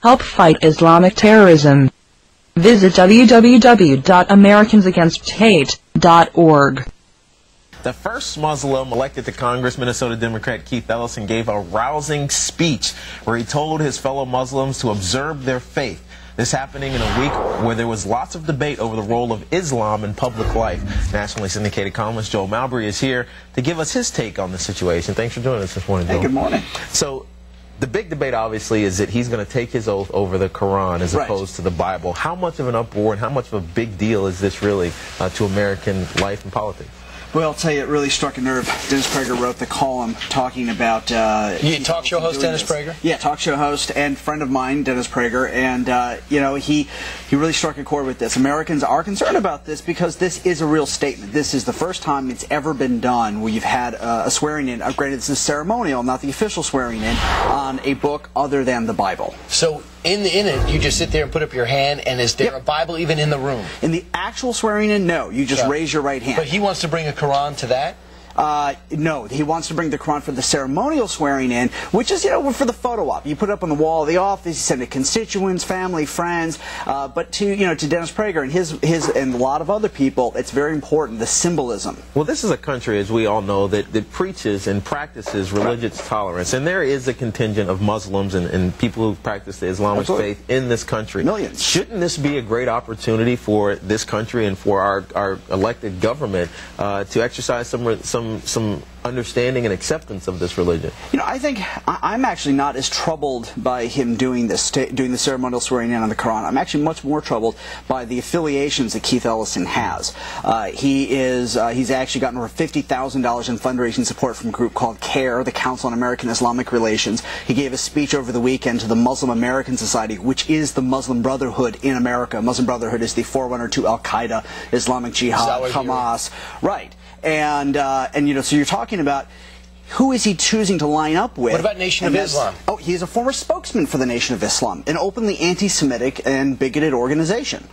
Help fight Islamic terrorism. Visit www.americansagainst.hate.org. The first Muslim elected to Congress, Minnesota Democrat Keith Ellison, gave a rousing speech where he told his fellow Muslims to observe their faith. This happening in a week where there was lots of debate over the role of Islam in public life. Nationally syndicated columnist Joel Mowbray is here to give us his take on the situation. Thanks for joining us this morning, Joel. Hey, good morning. So, the big debate, obviously, is that he's going to take his oath over the Quran as opposed to the Bible. How much of an uproar and how much of a big deal is this really to American life and politics? Well, I'll tell you, it really struck a nerve. Dennis Prager wrote the column talking about... talk show host Dennis Prager? Yeah, talk show host and friend of mine, Dennis Prager. And, you know, he really struck a chord with this. Americans are concerned about this because this is a real statement. This is the first time it's ever been done where you've had a swearing-in. Granted, this is ceremonial, not the official swearing-in, on a book other than the Bible. So... In it, you just sit there and put up your hand, and is there a Bible even in the room? In the actual swearing-in, no. You just raise your right hand. But he wants to bring a Quran to that? No, he wants to bring the Quran for the ceremonial swearing-in, which is, you know, for the photo op. You put it up on the wall of the office, you send it to constituents, family, friends, but to Dennis Prager and his and a lot of other people, it's very important, the symbolism. Well, this is a country, as we all know, that preaches and practices religious tolerance, and there is a contingent of Muslims and people who practice the Islamic faith in this country. Millions. Shouldn't this be a great opportunity for this country and for our elected government to exercise some understanding and acceptance of this religion? You know, I think I'm actually not as troubled by him doing this, doing the ceremonial swearing-in on the Quran. I'm actually much more troubled by the affiliations that Keith Ellison has. He's actually gotten over $50,000 in fundraising support from a group called CARE, the Council on American Islamic Relations. He gave a speech over the weekend to the Muslim American Society, which is the Muslim Brotherhood in America. Muslim Brotherhood is the forerunner to Al-Qaeda, Islamic Jihad, Hamas. Right. And you know, so you're talking about who is he choosing to line up with? What about Nation of Islam? Oh, he's a former spokesman for the Nation of Islam, an openly anti-Semitic and bigoted organization.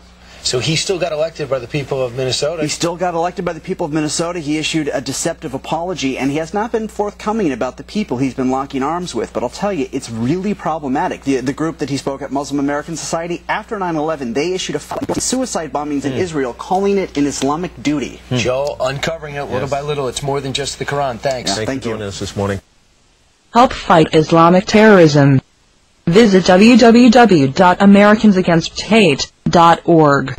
So he still got elected by the people of Minnesota? He still got elected by the people of Minnesota. He issued a deceptive apology, and he has not been forthcoming about the people he's been locking arms with. But I'll tell you, it's really problematic. The group that he spoke at, Muslim American Society, after 9/11, they issued a suicide bombings in Israel, calling it an Islamic duty. Joe, uncovering it little by little. It's more than just the Quran. Thanks. Yeah, Thank you for joining us this morning. Help fight Islamic terrorism. Visit www.americansagainst.hate.org.